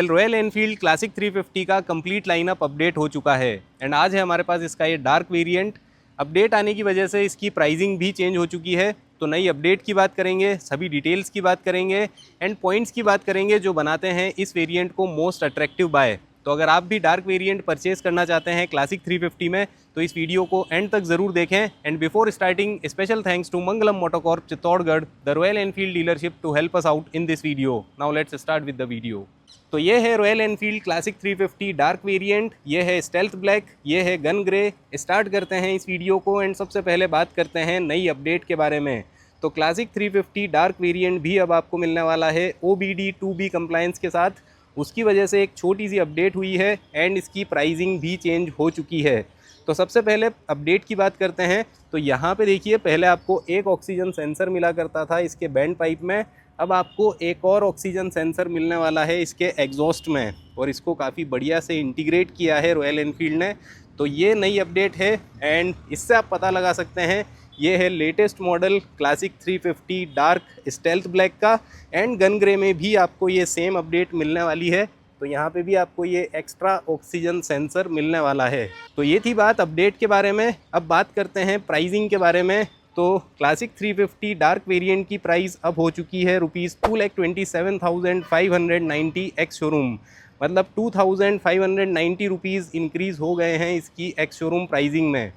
Royal Enfield classic 350 का complete lineup update हो चुका है एंड आज है हमारे पास इसका ये डार्क वेरिएंट। अपडेट आने की वजह से इसकी प्राइसिंग भी चेंज हो चुकी है। तो नई अपडेट की बात करेंगे, सभी डिटेल्स की बात करेंगे एंड पॉइंट्स की बात करेंगे जो बनाते हैं इस वेरिएंट को मोस्ट अट्रैक्टिव बाय। तो अगर आप भी डार्क वेरिएंट परचेज करना चाहते हैं क्लासिक 350 में तो इस वीडियो को एंड तक ज़रूर देखें। And before starting special thanks to Mangalam MotoCorp Chittorgarh, the Royal Enfield dealership to help us out in this video. Now let's start with the video. तो ये है Royal Enfield classic 350 dark variant, ये है स्टेल्थ ब्लैक, ये है गन ग्रे। स्टार्ट करते हैं इस वीडियो को एंड सबसे पहले बात करते हैं नई अपडेट के बारे में। तो क्लासिक 350 डार्क वेरिएंट भी अब आपको मिलने वाला है OBD 2B कंप्लायंस के साथ। उसकी वजह से एक छोटी सी अपडेट हुई है एंड इसकी प्राइसिंग भी चेंज हो चुकी है। तो सबसे पहले अपडेट की बात करते हैं। तो यहाँ पे देखिए, पहले आपको एक ऑक्सीजन सेंसर मिला करता था इसके बैंड पाइप में, अब आपको एक और ऑक्सीजन सेंसर मिलने वाला है इसके एग्जॉस्ट में और इसको काफ़ी बढ़िया से इंटीग्रेट किया है रॉयल एनफील्ड ने। तो ये नई अपडेट है एंड इससे आप पता लगा सकते हैं ये है latest model classic 350 dark stealth black का। एंड गन ग्रे में भी आपको ये सेम अपडेट मिलने वाली है। तो यहाँ पे भी आपको ये एक्स्ट्रा ऑक्सीजन सेंसर मिलने वाला है। तो ये थी बात अपडेट के बारे में। अब बात करते हैं प्राइसिंग के बारे में। तो क्लासिक 350 डार्क वेरिएंट की प्राइस अब हो चुकी है ₹2,27,590 एक्स शोरूम, मतलब 2,590 रुपीज़ इंक्रीज़ हो गए हैं इसकी एक्स शोरूम प्राइसिंग में।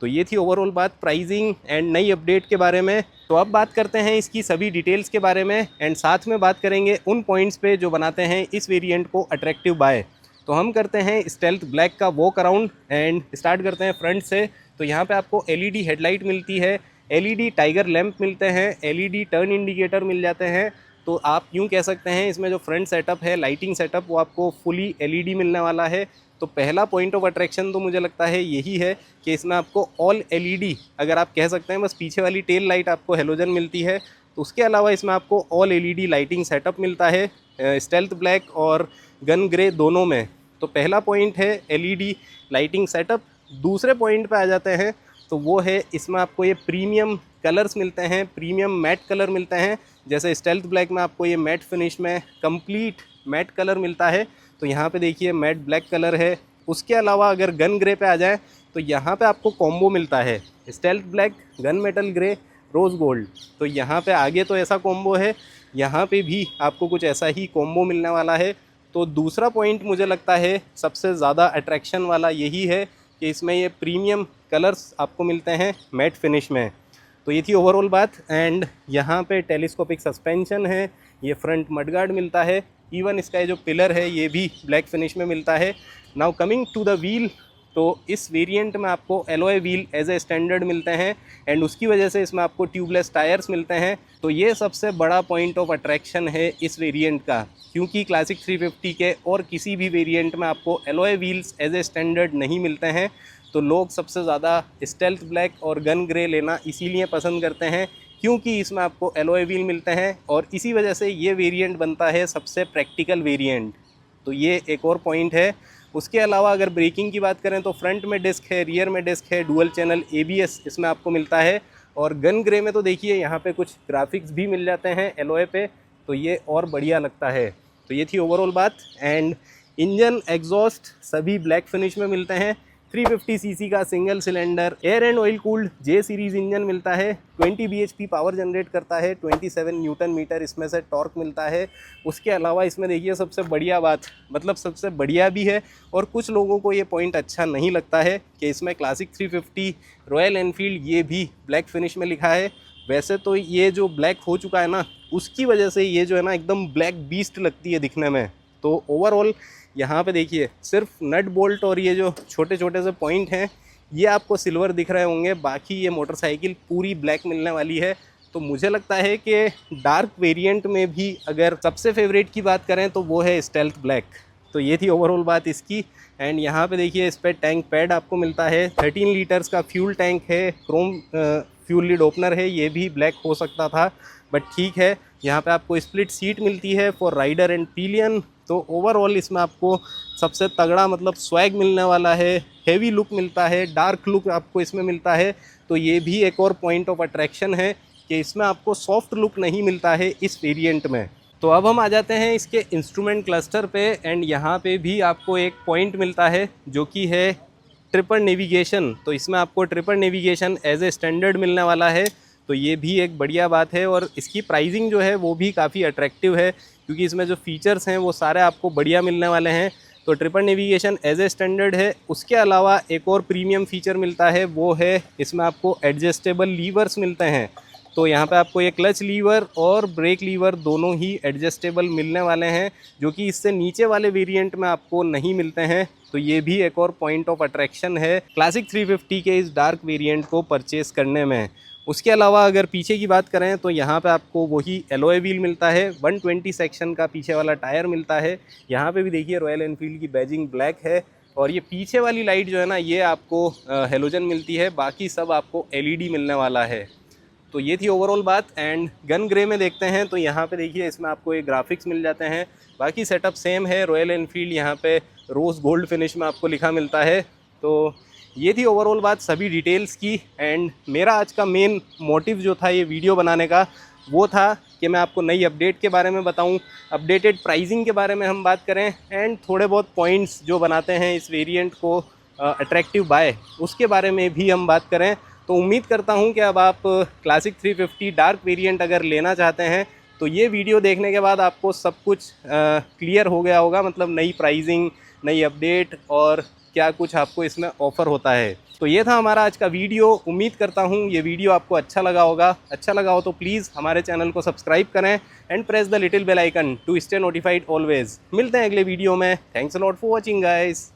तो ये थी ओवरऑल बात प्राइसिंग एंड नई अपडेट के बारे में। तो अब बात करते हैं इसकी सभी डिटेल्स के बारे में एंड साथ में बात करेंगे उन पॉइंट्स पे जो बनाते हैं इस वेरिएंट को अट्रैक्टिव बाय। तो हम करते हैं स्टेल्थ ब्लैक का वॉक अराउंड एंड स्टार्ट करते हैं फ्रंट से। तो यहाँ पे आपको LED हेडलाइट मिलती है, LED टाइगर लैंप मिलते हैं, LED टर्न इंडिकेटर मिल जाते हैं। तो आप यूँ कह सकते हैं इसमें जो फ्रंट सेटअप है, लाइटिंग सेटअप, वो आपको फुली LED मिलने वाला है। तो पहला पॉइंट ऑफ अट्रैक्शन तो मुझे लगता है यही है कि इसमें आपको ऑल LED, अगर आप कह सकते हैं बस पीछे वाली टेल लाइट आपको हेलोजन मिलती है, तो उसके अलावा इसमें आपको ऑल LED लाइटिंग सेटअप मिलता है स्टेल्थ ब्लैक और गन ग्रे दोनों में। तो पहला पॉइंट है LED लाइटिंग सेटअप। दूसरे पॉइंट पे आ जाते हैं तो वो है इसमें आपको ये प्रीमियम कलर्स मिलते हैं, प्रीमियम मैट कलर मिलते हैं। जैसे स्टेल्थ ब्लैक में आपको ये मैट फिनिश में कंप्लीट मैट कलर मिलता है, तो यहाँ पे देखिए मैट ब्लैक कलर है। उसके अलावा अगर गन ग्रे पे आ जाए तो यहाँ पे आपको कॉम्बो मिलता है stealth black, gun metal grey, rose gold. तो यहाँ पे आगे तो ऐसा कॉम्बो है, यहाँ पे भी आपको कुछ ऐसा ही कॉम्बो मिलने वाला है। तो दूसरा पॉइंट मुझे लगता है सबसे ज़्यादा अट्रैक्शन वाला यही है कि इसमें ये प्रीमियम कलर्स आपको मिलते हैं मैट फिनिश में। तो ये थी ओवरऑल बात। एंड यहाँ पे टेलीस्कोपिक सस्पेंशन है, ये फ्रंट मडगार्ड मिलता है, इवन इसका ये जो पिलर है ये भी ब्लैक फिनिश में मिलता है। Now coming to the wheel, तो इस वेरिएंट में आपको alloy wheel as a standard मिलते हैं एंड उसकी वजह से इसमें आपको ट्यूबलेस टायर्स मिलते हैं। तो ये सबसे बड़ा पॉइंट ऑफ अट्रैक्शन है इस वेरिएंट का, क्योंकि क्लासिक 350 के और किसी भी वेरिएंट में आपको alloy wheels as a standard नहीं मिलते हैं। तो लोग सबसे ज़्यादा स्टेल्थ ब्लैक और गन ग्रे लेना इसीलिए पसंद करते हैं क्योंकि इसमें आपको एलॉय व्हील मिलते हैं और इसी वजह से ये वेरिएंट बनता है सबसे प्रैक्टिकल वेरिएंट। तो ये एक और पॉइंट है। उसके अलावा अगर ब्रेकिंग की बात करें तो फ्रंट में डिस्क है, रियर में डिस्क है, डुअल चैनल ABS इसमें आपको मिलता है। और गन ग्रे में तो देखिए यहाँ पे कुछ ग्राफिक्स भी मिल जाते हैं एलॉय पे, तो ये और बढ़िया लगता है। तो ये थी ओवरऑल बात। एंड इंजन एग्जॉस्ट सभी ब्लैक फिनिश में मिलते हैं। 350 सीसी का single cylinder air and oil cooled J series engine मिलता है, 20 bhp पावर जनरेट करता है, 27 न्यूटन मीटर इसमें से टॉर्क मिलता है। उसके अलावा इसमें देखिए सबसे बढ़िया बात, मतलब सबसे बढ़िया भी है और कुछ लोगों को ये पॉइंट अच्छा नहीं लगता है कि इसमें क्लासिक 350 रॉयल एनफील्ड ये भी ब्लैक फिनिश में लिखा है। वैसे तो ये जो ब्लैक हो चुका है ना, उसकी वजह से ये जो है ना एकदम ब्लैक बीस्ट लगती है दिखने में। तो ओवरऑल यहाँ पे देखिए सिर्फ नट बोल्ट और ये जो छोटे छोटे से पॉइंट हैं ये आपको सिल्वर दिख रहे होंगे, बाकी ये मोटरसाइकिल पूरी ब्लैक मिलने वाली है। तो मुझे लगता है कि डार्क वेरिएंट में भी अगर सबसे फेवरेट की बात करें तो वो है स्टेल्थ ब्लैक। तो ये थी ओवरऑल बात इसकी। एंड यहाँ पे देखिए इस पर टैंक पैड आपको मिलता है, 13 लीटर्स का फ्यूल टैंक है, क्रोम फ्यूल लिड ओपनर है, ये भी ब्लैक हो सकता था बट ठीक है। यहाँ पे आपको स्प्लिट सीट मिलती है फॉर राइडर एंड पिलियन। तो ओवरऑल इसमें आपको सबसे तगड़ा मतलब स्वैग मिलने वाला है, हेवी लुक मिलता है, डार्क लुक आपको इसमें मिलता है। तो ये भी एक और पॉइंट ऑफ अट्रैक्शन है कि इसमें आपको सॉफ्ट लुक नहीं मिलता है इस वेरिएंट में। तो अब हम आ जाते हैं इसके इंस्ट्रूमेंट क्लस्टर पे, एंड यहाँ पे भी आपको एक पॉइंट मिलता है जो कि है ट्रिपर नेविगेशन। तो इसमें आपको tripper navigation as a standard मिलने वाला है, तो ये भी एक बढ़िया बात है। और इसकी प्राइसिंग जो है वो भी काफ़ी अट्रैक्टिव है, क्योंकि इसमें जो फीचर्स हैं वो सारे आपको बढ़िया मिलने वाले हैं। तो tripper navigation as a standard है। उसके अलावा एक और प्रीमियम फीचर मिलता है, वो है इसमें आपको एडजस्टेबल लीवर्स मिलते हैं। तो यहाँ पे आपको ये क्लच लीवर और ब्रेक लीवर दोनों ही एडजस्टेबल मिलने वाले हैं, जो कि इससे नीचे वाले वेरिएंट में आपको नहीं मिलते हैं। तो ये भी एक और पॉइंट ऑफ अट्रैक्शन है क्लासिक 350 के इस डार्क वेरिएंट को परचेस करने में। उसके अलावा अगर पीछे की बात करें तो यहाँ पे आपको वही एलॉय व्हील मिलता है, 120 सेक्शन का पीछे वाला टायर मिलता है। यहाँ पे भी देखिए रॉयल एनफील्ड की बैजिंग ब्लैक है, और ये पीछे वाली लाइट जो है ना, ये आपको हेलोजन मिलती है, बाकी सब आपको एलईडी मिलने वाला है। तो ये थी ओवरऑल बात। एंड गन ग्रे में देखते हैं तो यहाँ पे देखिए इसमें आपको एक ग्राफिक्स मिल जाते हैं, बाकी सेटअप सेम है। रॉयल एनफील्ड यहाँ पे रोज़ गोल्ड फिनिश में आपको लिखा मिलता है। तो ये थी ओवरऑल बात सभी डिटेल्स की। एंड मेरा आज का मेन मोटिव जो था ये वीडियो बनाने का, वो था कि मैं आपको नई अपडेट के बारे में बताऊं, अपडेटेड प्राइसिंग के बारे में हम बात करें, एंड थोड़े बहुत पॉइंट्स जो बनाते हैं इस वेरिएंट को अट्रैक्टिव बाय, उसके बारे में भी हम बात करें। तो उम्मीद करता हूं कि अब आप क्लासिक 350 डार्क वेरिएंट अगर लेना चाहते हैं तो ये वीडियो देखने के बाद आपको सब कुछ क्लियर हो गया होगा, मतलब नई प्राइसिंग, नई अपडेट और क्या कुछ आपको इसमें ऑफ़र होता है। तो ये था हमारा आज का वीडियो। उम्मीद करता हूँ ये वीडियो आपको अच्छा लगा होगा। अच्छा लगा हो तो प्लीज़ हमारे चैनल को सब्सक्राइब करें and press the little bell icon to stay notified always. मिलते हैं अगले वीडियो में। Thanks a lot for watching guys.